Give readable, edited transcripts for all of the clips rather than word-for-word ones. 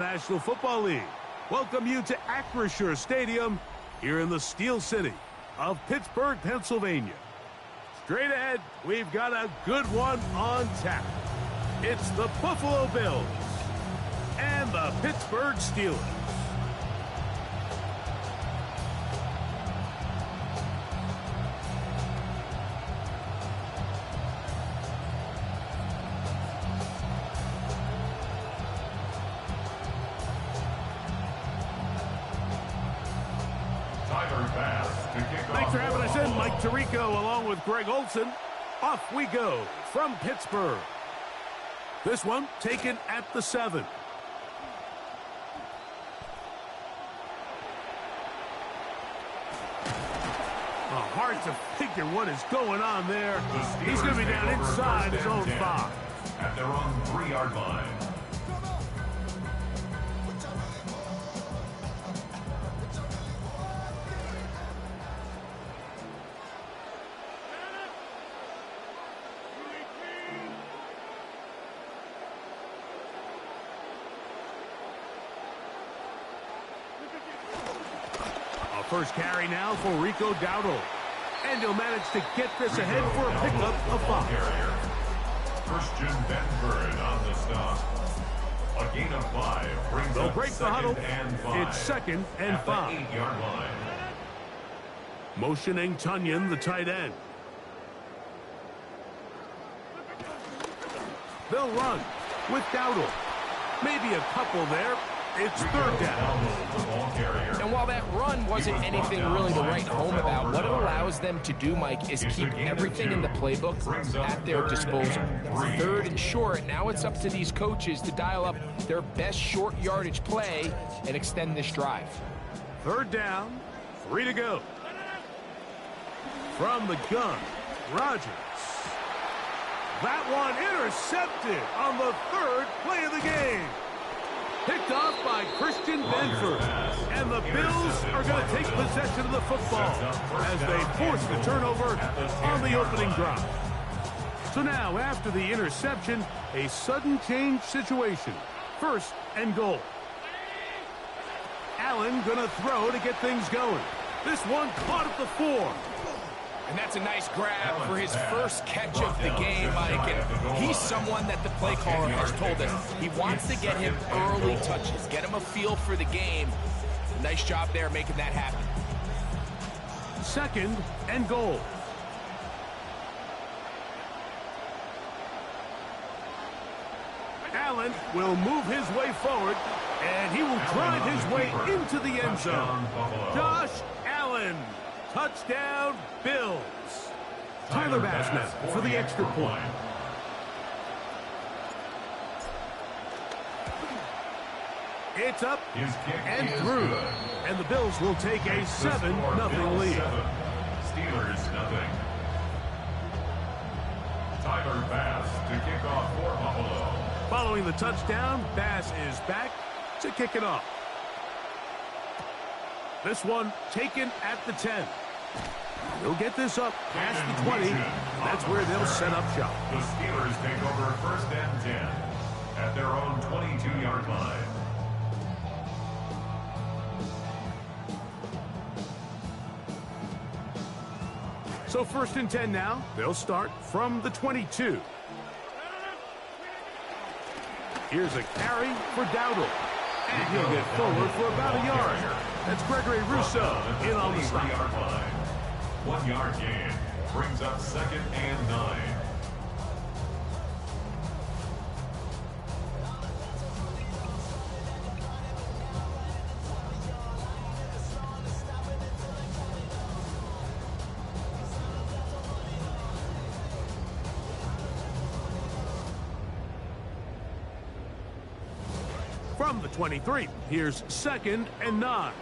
National Football League welcome you to Acrisure Stadium here in the Steel City of Pittsburgh, Pennsylvania. Straight ahead, we've got a good one on tap. It's the Buffalo Bills and the Pittsburgh Steelers. Thanks for having us in, Mike Tirico, along with Greg Olson. Off we go from Pittsburgh. This one taken at the 7. Hard to figure what is going on there. He's going to be down inside his own 5. At their own 3-yard line. First carry now for Rico Dowdle. And he'll manage to get this ahead for a pickup of 5. Christian Benford on the stop. A gain of 5 brings They'll up break the huddle. And 5. It's 2nd and 5. 8-yard line. Motioning Tunyon, the tight end. They'll run with Dowdle. Maybe a couple there. It's 3rd down. And while that run wasn't anything really to write home about, what it allows them to do, Mike, is keep everything in the playbook at their disposal. 3rd and short, now it's up to these coaches to dial up their best short yardage play and extend this drive. 3rd down, 3 to go. From the gun, Rodgers. That one intercepted on the 3rd play of the game. Picked off by Christian Benford. And the Bills are going to take possession of the football as they force the turnover on the opening drive. So now, after the interception, a sudden change situation. 1st and goal. Allen going to throw to get things going. This one caught at the 4. And that's a nice grab for his first catch of the game, Mike. And he's someone that the play caller has told us he wants to get him early touches, get him a feel for the game. Nice job there making that happen. 2nd and goal. Allen will move his way forward, and he will drive his way into the end zone. Josh Allen. Touchdown, Bills. Tyler Bass now for the extra point. It's up and through. And the Bills will take a 7-0 lead. Steelers nothing. Tyler Bass to kick off for Buffalo. Following the touchdown, Bass is back to kick it off. This one taken at the 10. They'll get this up past the 20. That's where they'll set up shop. The Steelers take over 1st and 10 at their own 22-yard line. So 1st and 10 now. They'll start from the 22. Here's a carry for Dowdle. And he'll get forward for about a yard. That's Gregory Rousseau in on the stop. 1-yard gain brings up 2nd and 9. From the 23, here's 2nd and 9.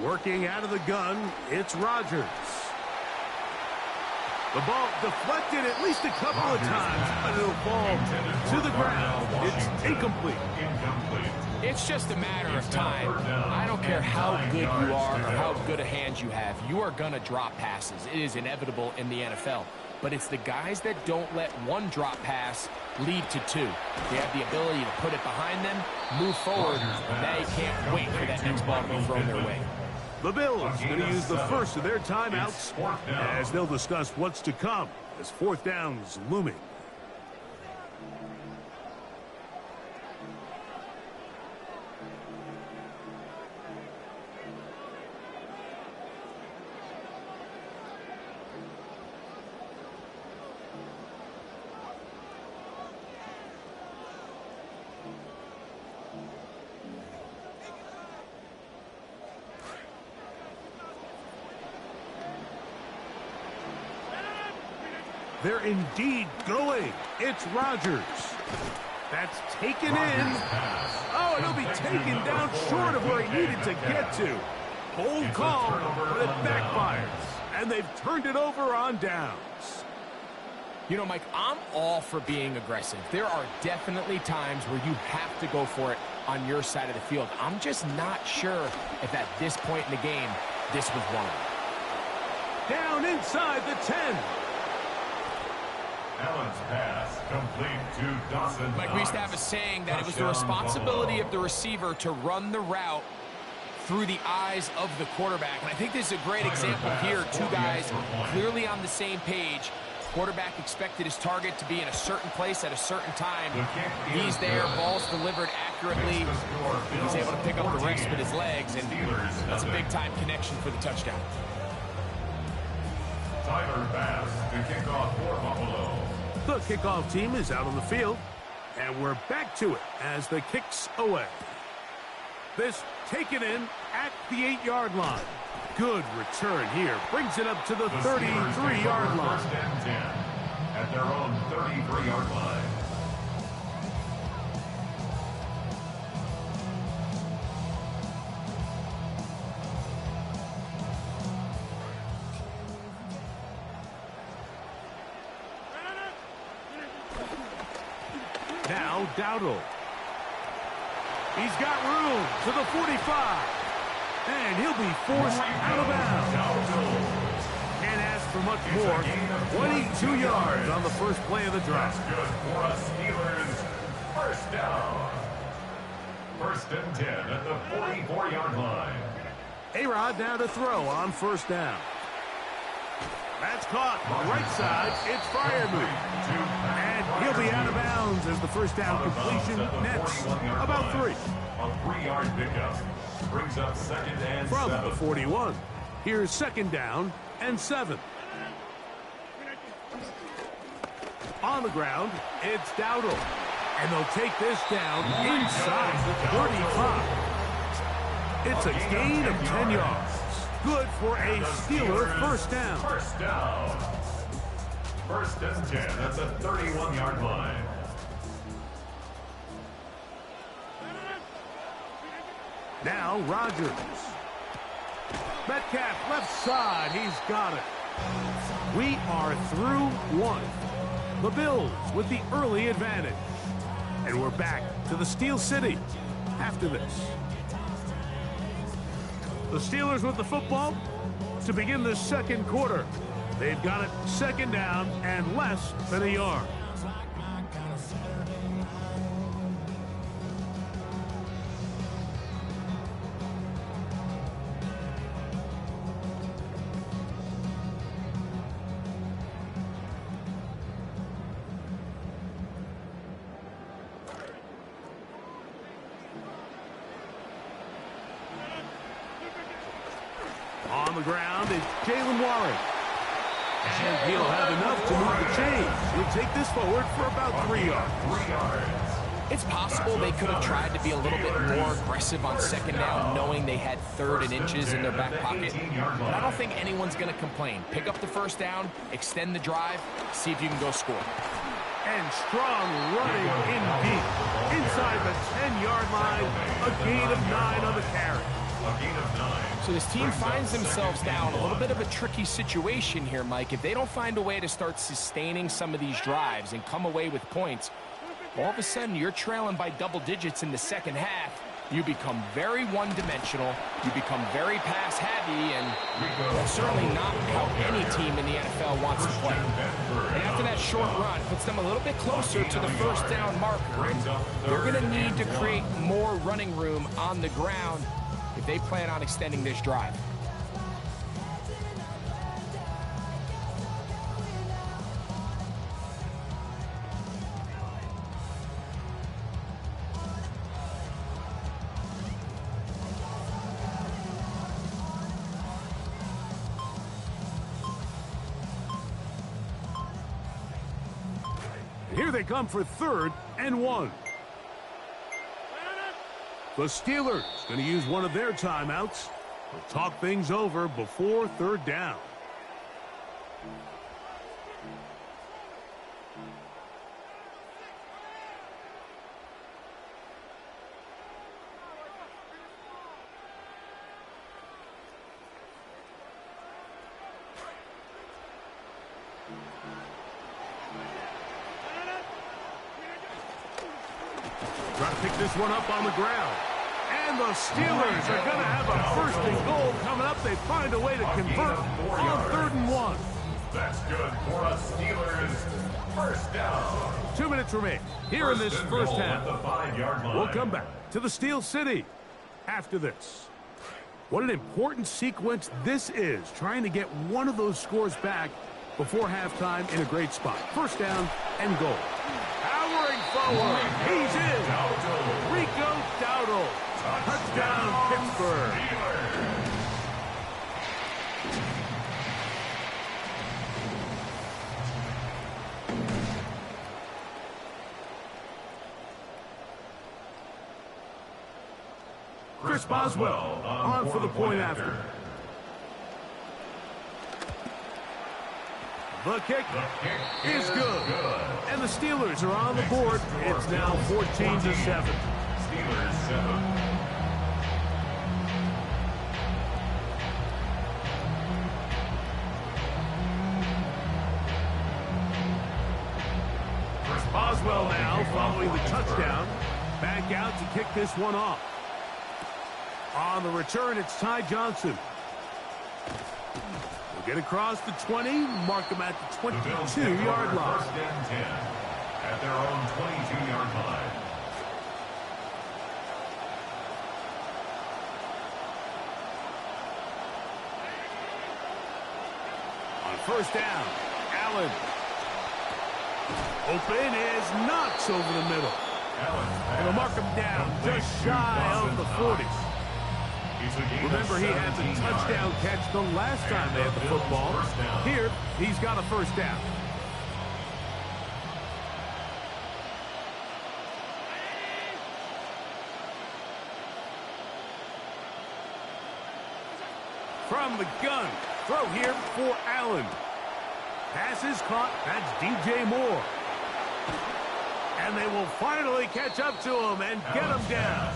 Working out of the gun, it's Rodgers. The ball deflected at least a couple of times, but it'll fall to the ground. It's incomplete. It's just a matter of time. I don't care how good you are or how good a hand you have. You are going to drop passes. It is inevitable in the NFL. But it's the guys that don't let one drop pass lead to two. They have the ability to put it behind them, move forward, and they can't wait for that next ball to be thrown their way. The Bills going to use the first of their timeouts as they'll discuss what's to come as fourth down's looming. They're indeed going. It's Rodgers. That's taken in. Oh, and he'll be taken down short of where he needed to get to. Hold calm, but it backfires. And they've turned it over on downs. You know, Mike, I'm all for being aggressive. There are definitely times where you have to go for it on your side of the field. I'm just not sure if at this point in the game, this was one of them. Down inside the 10. Allen's pass complete to Dawson. Mike, we used to have a saying that it was the responsibility of the receiver to run the route through the eyes of the quarterback. And I think this is a great example here. Two guys clearly on the same page. Quarterback expected his target to be in a certain place at a certain time. He's there, ball's delivered accurately. He's able to pick up the rest with his legs, and that's a big-time connection for the touchdown. Tyler Bass to kick off for Buffalo. The kickoff team is out on the field, and we're back to it as the kick's away. This taken in at the 8-yard line. Good return here. Brings it up to the 33-yard line. First and 10 at their own 33-yard line. Now Dowdle. He's got room to the 45. And he'll be forced out of bounds. Can't ask for much more. 22 yards on the first play of the drive. That's good for us Steelers. First down. First and 10 at the 44-yard line. A-Rod now to throw on first down. That's caught. Right side. It's Freiermuth. And he'll be out of bounds as the first down completion nets about 3. A 3-yard pickup. Brings up second and From 7. the 41. Here's second down and 7. On the ground, it's Dowdle. And they'll take this down inside the 35. It's a gain of 10 yards. Good for a Steeler first down. First down. First and 10 at the 31-yard line. Now Rodgers. Metcalf left side. He's got it. We are through one. The Bills with the early advantage. And we're back to the Steel City after this. The Steelers with the football to begin the second quarter. They've got it second down and less than a yard. On the ground is Jalen Warren. And he'll have enough to move the chains. He'll take this forward for about 3 yards. 3 yards. It's possible they could have tried to be a little bit more aggressive on second down, knowing they had third and inches in their back pocket. But I don't think anyone's going to complain. Pick up the first down, extend the drive, see if you can go score. And strong running in deep. Inside the 10-yard line, a gain of 9 on the carry. A gain of 9. So this team finds themselves now in a little bit of a tricky situation here, Mike. If they don't find a way to start sustaining some of these drives and come away with points, all of a sudden you're trailing by double digits in the second half, you become very one-dimensional, you become very pass-heavy, and that's certainly not how any team in the NFL wants to play. And after that short run, puts them a little bit closer to the first down marker. They're going to need to create more running room on the ground if they plan on extending this drive. Here they come for 3rd and 1. The Steelers going to use one of their timeouts. They'll talk things over before 3rd down. Try to pick this one up on the ground. And the Steelers are going to have a 1st and goal coming up. They find a way to convert on 3rd and 1. That's good for a Steelers 1st down. 2 minutes remain here in this first half. The 5-yard line. We'll come back to the Steel City after this. What an important sequence this is, trying to get one of those scores back before halftime in a great spot. 1st down and goal. Powering forward. He's in. Rico Dowdle. Touchdown, Pittsburgh. Chris Boswell on for the point after. The kick is good. And the Steelers are on the board. It's now 14-7. Steelers 7. Boswell now following the touchdown. Back out to kick this one off. On the return, it's Ty Johnson. We'll get across the 20, mark him at the 22-yard line. 1st and 10 at their own 22-yard line. On 1st down, Allen. Open is Knox over the middle. And they'll mark him down just shy of the 40. Remember, he had the touchdown catch the last time they had the football. Here, he's got a 1st down. From the gun, throw here for Allen. Pass is caught. That's DJ Moore. And they will finally catch up to him and get him down.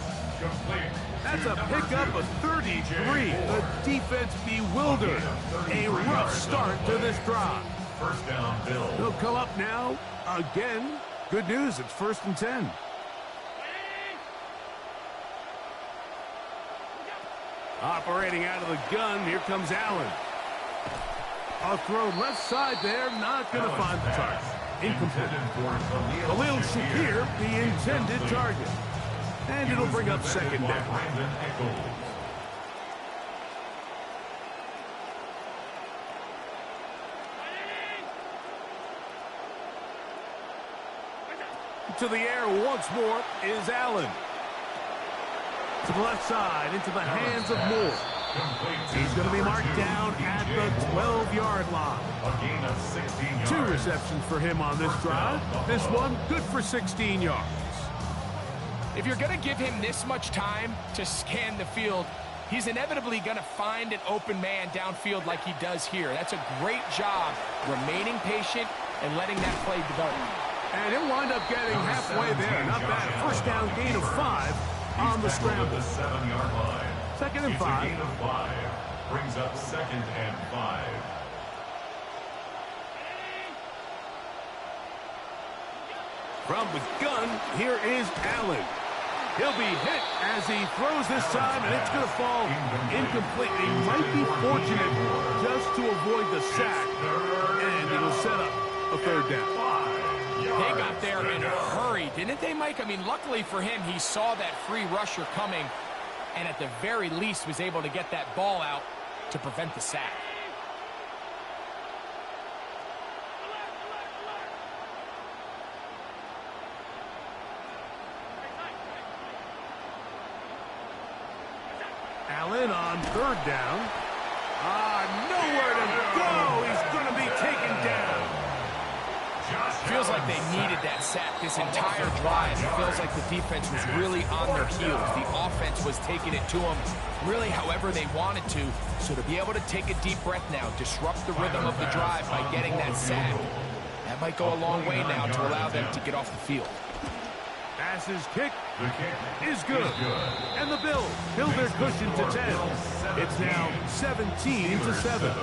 That's a pickup of 33. The defense bewildered. A rough start to this drive. 1st down, Bill. They'll come up now again. Good news, it's 1st and 10. Operating out of the gun, here comes Allen. A throw left side there, not going to find the target. Incomplete. Khalil Shakir, the intended target. And it'll bring up 2nd down. To the air once more is Allen. To the left side, into the hands of Moore. He's going to be marked down at the 12-yard line. A gain of 16 yards. 2 receptions for him on this drive. This one good for 16 yards. If you're going to give him this much time to scan the field, he's inevitably going to find an open man downfield like he does here. That's a great job remaining patient and letting that play develop. And he'll wind up getting halfway there. Not bad. A 1st down gain of 5 on the scramble. The 7-yard line. 2nd and 5. Gain of 5 brings up 2nd and 5. From the gun, here is Allen. He'll be hit as he throws this time, and it's going to fall incomplete. He might be fortunate just to avoid the sack, and it'll set up a third down. They got there in a hurry, didn't they, Mike? I mean, luckily for him, he saw that free rusher coming, and at the very least was able to get that ball out to prevent the sack. Allen on third down. Nowhere to go. He's going to be taken down. Feels like they needed that sack this entire drive. It feels like the defense was really on their heels. The offense was taking it to them really however they wanted to. So to be able to take a deep breath now, disrupt the rhythm of the drive by getting that sack, that might go a long way now to allow them to get off the field. Passes kick is good. And the Bills build their cushion to 10. It's now 17-7.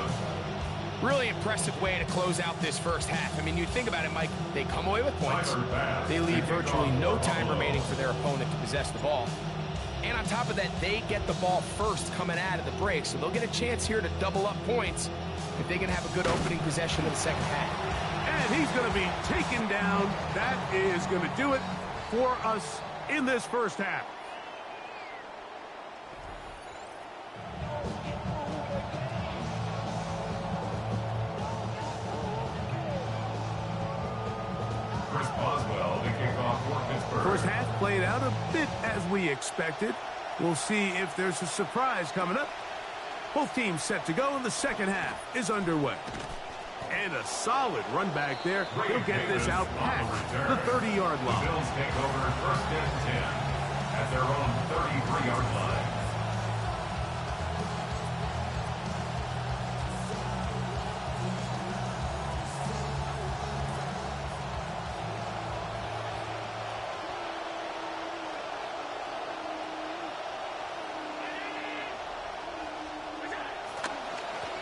Really impressive way to close out this first half. I mean, you think about it, Mike, they come away with points. They leave virtually no time remaining for their opponent to possess the ball. And on top of that, they get the ball first coming out of the break, so they'll get a chance here to double up points if they can have a good opening possession in the second half. And he's going to be taken down. That is going to do it for us in this first half. First half played out a bit as we expected. We'll see if there's a surprise coming up. Both teams set to go, and the second half is underway. And a solid run back there. He'll get this out past the 30-yard line. The Bills take over first and 10 at their own 33-yard line.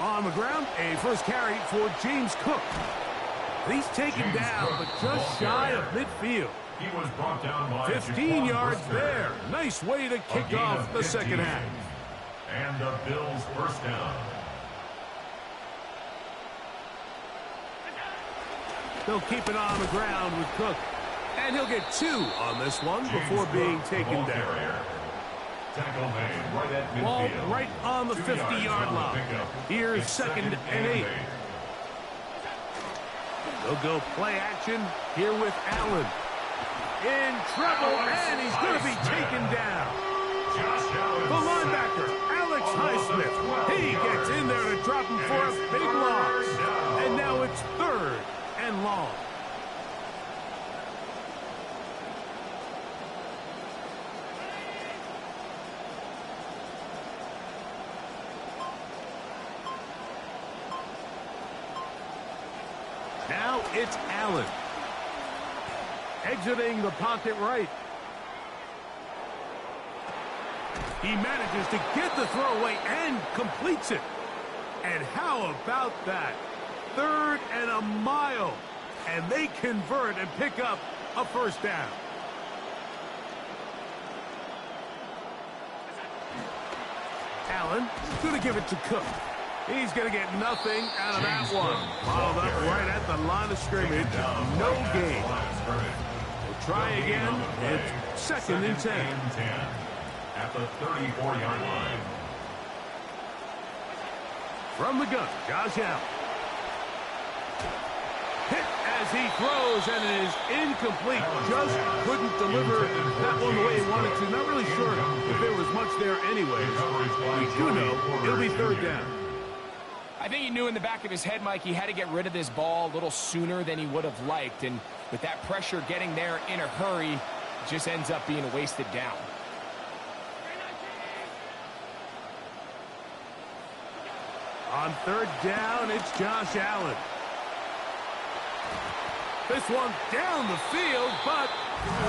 On the ground, a first carry for James Cook. He's taken down, but just shy of midfield. He was brought down by 15 yards there. Nice way to kick off the second half. And the Bills first down. They'll keep it on the ground with Cook. And he'll get 2 on this one before being taken down. Tackle made right at midfield. Ball right on the 50-yard line. Here's second and 8. They'll go play action here with Allen. In trouble, and he's going to be taken down. The linebacker, Alex Highsmith. He gets in there to drop him for a big loss. And now it's third and long. Now it's Allen. Exiting the pocket right. He manages to get the throwaway and completes it. And how about that? Third and a mile. And they convert and pick up a first down. Allen going to give it to Cook. He's going to get nothing out of that one. Followed up right at the line of scrimmage. No gain. We'll try again. It's second and 10. At the 34-yard line. From the gun, Josh Allen. Hit as he throws, and it is incomplete. Just couldn't deliver that one the way he wanted to. Not really sure if there was much there anyways. We do know it'll be third down. I think he knew in the back of his head, Mike, he had to get rid of this ball a little sooner than he would have liked. And with that pressure getting there in a hurry, it just ends up being a wasted down. On third down, it's Josh Allen. This one down the field, but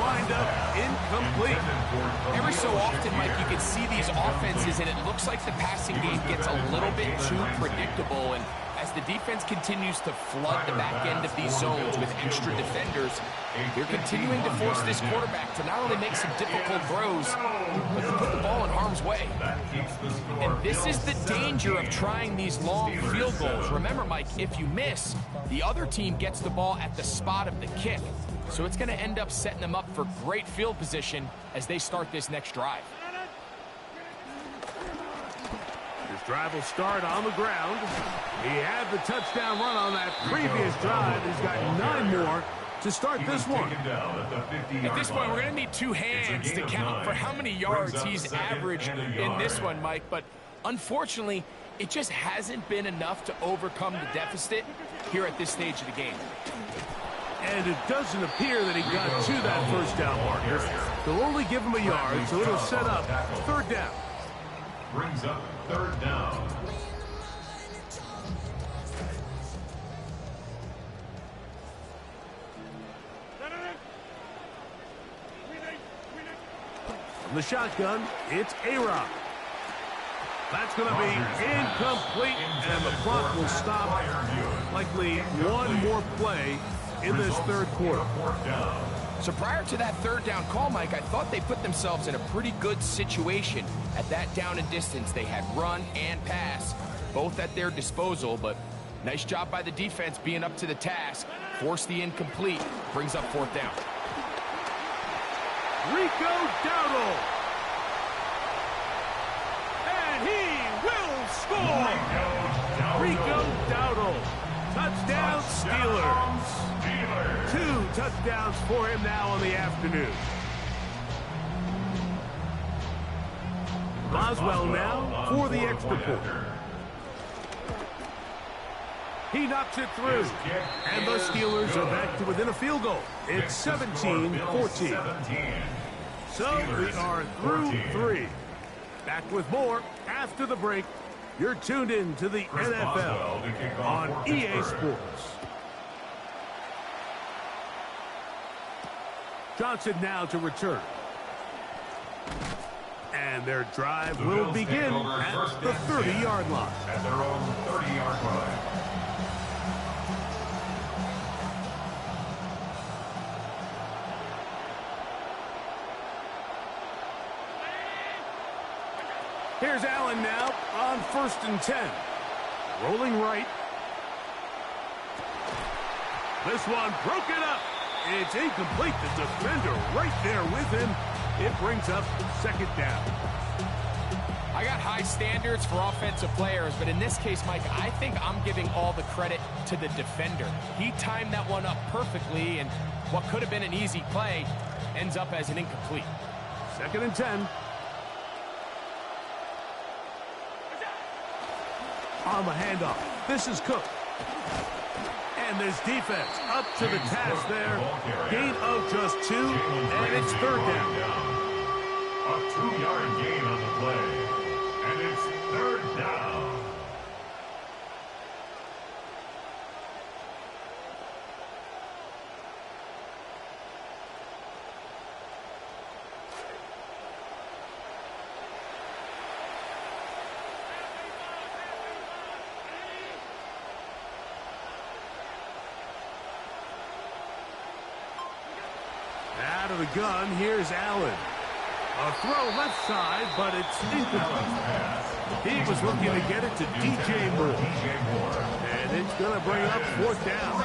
wind up incomplete. Every so often, Mike, you can see these offenses, and it looks like the passing game gets a little bit too predictable. And as the defense continues to flood the back end of these zones with extra defenders, They're continuing to force this quarterback to not only make some difficult throws, but to put the ball in harm's way. And this is the danger of trying these long field goals. Remember, Mike, if you miss, the other team gets the ball at the spot of the kick. So it's going to end up setting them up for great field position as they start this next drive. This drive will start on the ground. He had the touchdown run on that previous drive. He's got 9 more to start this one. At this point, we're going to need 2 hands to count for how many yards he's averaged in this one, Mike. But unfortunately, it just hasn't been enough to overcome the deficit here at this stage of the game. And it doesn't appear that he got to that first down marker. They'll only give him a yard, so it'll set up 3rd down. Brings up 3rd down. From the shotgun, it's A-Rob. That's going to be incomplete, and the clock will stop. Likely one more play in this 3rd quarter. So prior to that 3rd down call, Mike, I thought they put themselves in a pretty good situation at that down and distance. They had run and pass, both at their disposal, but nice job by the defense being up to the task. Force the incomplete, brings up 4th down. Rico Dowdle. And he will score. Rico Dowdle. Touchdown Steelers. 2 touchdowns for him now in the afternoon. Boswell now for the extra point. He knocks it through. And the Steelers are back to within a field goal. It's 17-14. So we are through 3. Back with more after the break. You're tuned in to the NFL on EA Sports. Johnson now to return. And their drive will begin at the 30-yard line. At their own 30-yard line. Here's Allen now on 1st and 10. Rolling right. This one broken up. It's incomplete. The defender right there with him. It brings up 2nd down. I got high standards for offensive players, but in this case, Mike, I think I'm giving all the credit to the defender. He timed that one up perfectly, and what could have been an easy play ends up as an incomplete. 2nd and 10. On the handoff, this is Cook. And this defense up to the task there. Gain of just 2, and it's 3rd down. A 2-yard gain on the play, and it's 3rd down. Out of the gun, here's Allen. A throw left side, but it's incomplete. He was looking to get it to DJ Moore. And it's going to bring up 4th down.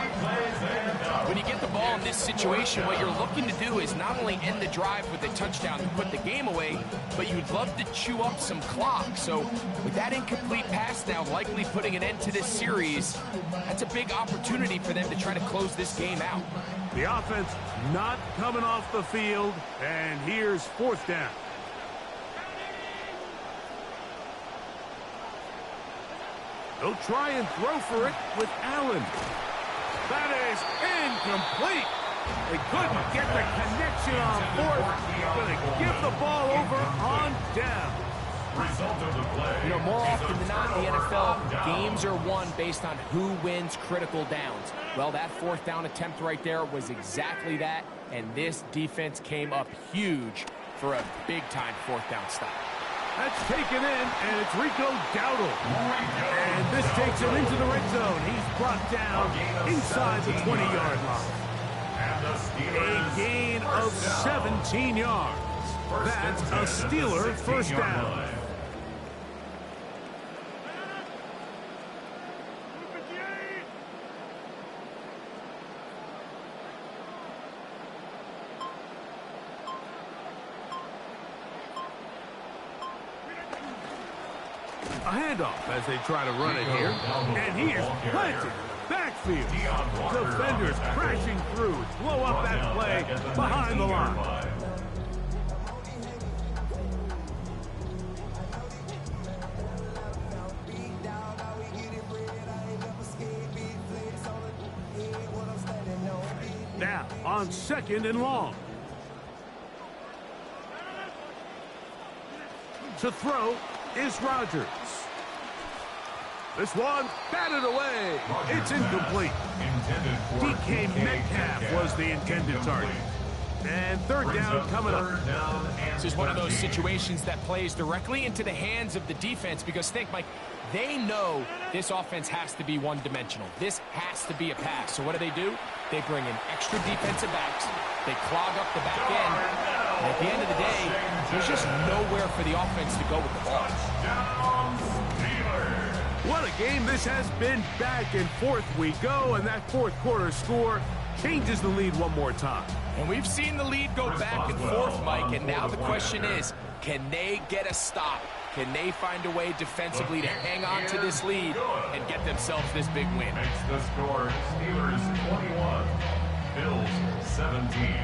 When you get the ball in this situation, what you're looking to do is not only end the drive with a touchdown to put the game away, but you'd love to chew up some clock. So with that incomplete pass now likely putting an end to this series, that's a big opportunity for them to try to close this game out. The offense not coming off the field, and here's 4th down. They'll try and throw for it with Allen. That is incomplete. They couldn't get the connection on 4th. Going to give the ball over on down. Result of the play. You know, more often than not in the NFL, games are won based on who wins critical downs. Well, that 4th down attempt right there was exactly that, and this defense came up huge for a big-time 4th down stop. That's taken in, and it's Rico Dowdle. And this takes him into the red zone. He's brought down inside the 20-yard line. And A gain of 17 yards. That's a Steeler first down. A handoff as they try to run it here. And he is planted. Backfield. Defenders crashing through. Blow up that play behind the line. Now on 2nd and long. To throw is Rodgers. This one batted away. It's incomplete. DK Metcalf was the intended target. And 3rd down coming up. This is one of those situations that plays directly into the hands of the defense because think, Mike, they know this offense has to be one-dimensional. This has to be a pass. So what do? They bring in extra defensive backs. They clog up the back end. And at the end of the day, there's just nowhere for the offense to go with the ball. What a game this has been. Back and forth we go, and that 4th quarter score changes the lead one more time. And we've seen the lead go back and forth, Mike, and now the question is, can they get a stop? Can they find a way defensively to hang on to this lead and get themselves this big win? Makes the score Steelers 21, Bills 17.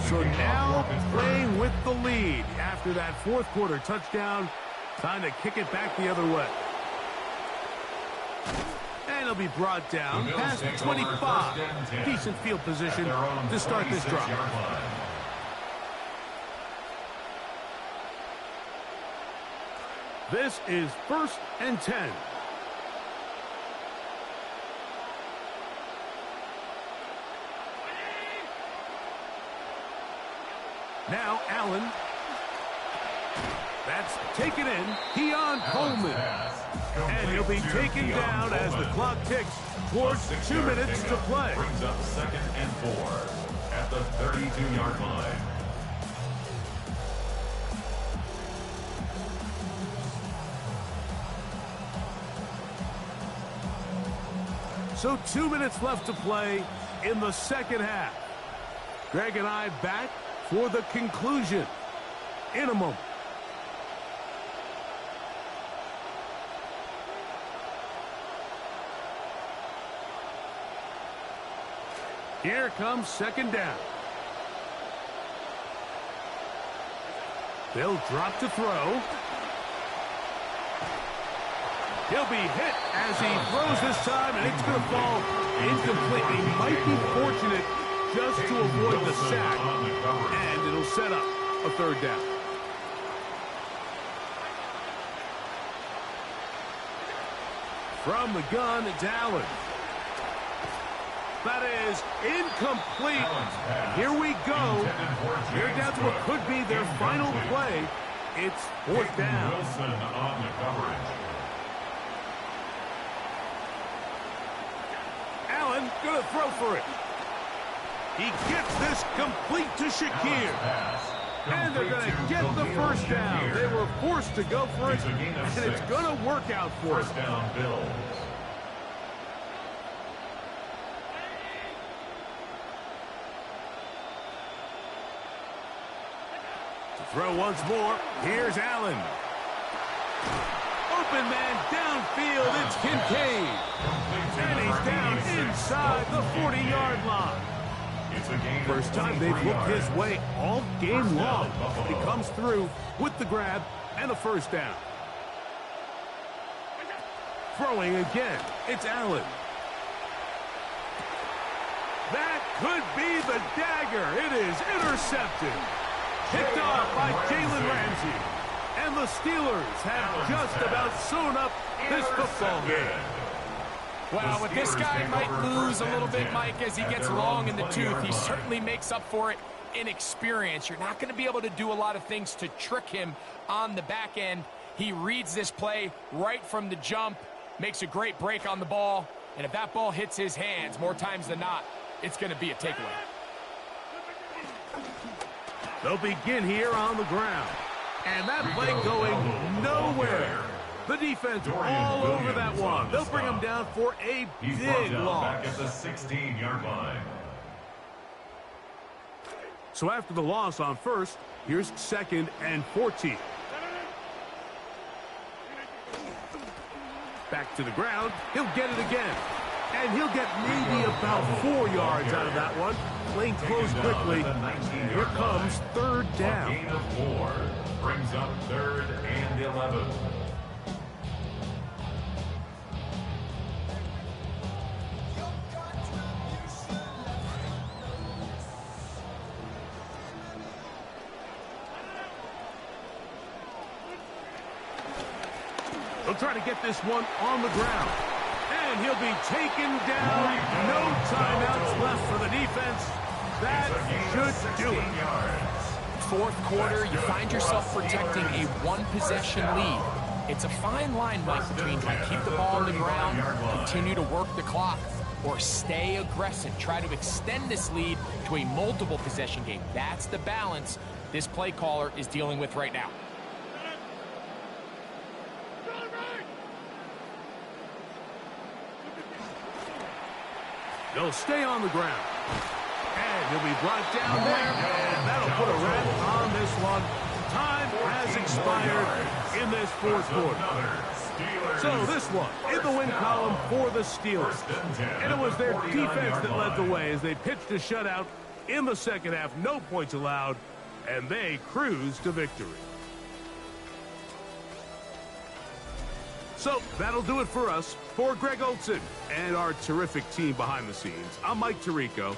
So now playing with the lead after that 4th quarter touchdown. Time to kick it back the other way. And it'll be brought down past the 25. Decent field position to start this drive. This is 1st and 10. Now Allen. That's taken in. Keon Coleman. And he'll be taken down as the clock ticks towards 2 minutes to play. Brings up 2nd and 4 at the 32-yard line. So 2 minutes left to play in the 2nd half. Greg and I back for the conclusion in a moment. Here comes 2nd down. They'll drop to throw. He'll be hit as he throws this time, and it's going to fall incomplete. He might be fortunate just to avoid the sack, and it'll set up a 3rd down. From the gun, it's Allen. That is incomplete. Here we go. They're down to what could be their final play. It's 4th down. Wilson on the coverage. Allen gonna throw for it. He gets this complete to Shakir. And they're going to get the 1st down. They were forced to go for it, and it's going to work out for them. 1st down, Bills. To throw once more, here's Allen. Open man downfield, it's Kincaid. And he's down inside the 40-yard line. First time they've looked his way all game long. He comes through with the grab and a 1st down. Throwing again, it's Allen. That could be the dagger. It is intercepted. Picked off by Jalen Ramsey. And the Steelers have just about sewn up this football game. Well, with this guy might lose a little bit, Mike, as he gets long in the tooth. He certainly makes up for it in experience. You're not going to be able to do a lot of things to trick him on the back end. He reads this play right from the jump, makes a great break on the ball, And if that ball hits his hands more times than not, it's going to be a takeaway. They'll begin here on the ground. And that play going nowhere. The defense all over that one. They'll bring him down for a big loss. Back at the 16-yard line. So after the loss on first, here's 2nd and 14. Back to the ground. He'll get it again. And he'll get maybe about 4 yards out of that one. Lane closed quickly. Here comes 3rd down. A gain of 4 brings up 3rd and 11. They'll try to get this one on the ground. And he'll be taken down. No timeouts left for the defense. That should do it. Fourth quarter, you find yourself protecting a one-possession lead. It's a fine line, Mike, between trying to keep the ball on the ground, continue to work the clock, or stay aggressive, try to extend this lead to a multiple-possession game. That's the balance this play caller is dealing with right now. They'll stay on the ground. And he'll be brought down there. And that'll put a wrap on this one. Time has expired in this fourth quarter. So this one in the win column for the Steelers. And it was their defense that led the way as they pitched a shutout in the second half. No points allowed. And they cruised to victory. So that'll do it for us. For Greg Olson and our terrific team behind the scenes, I'm Mike Tirico.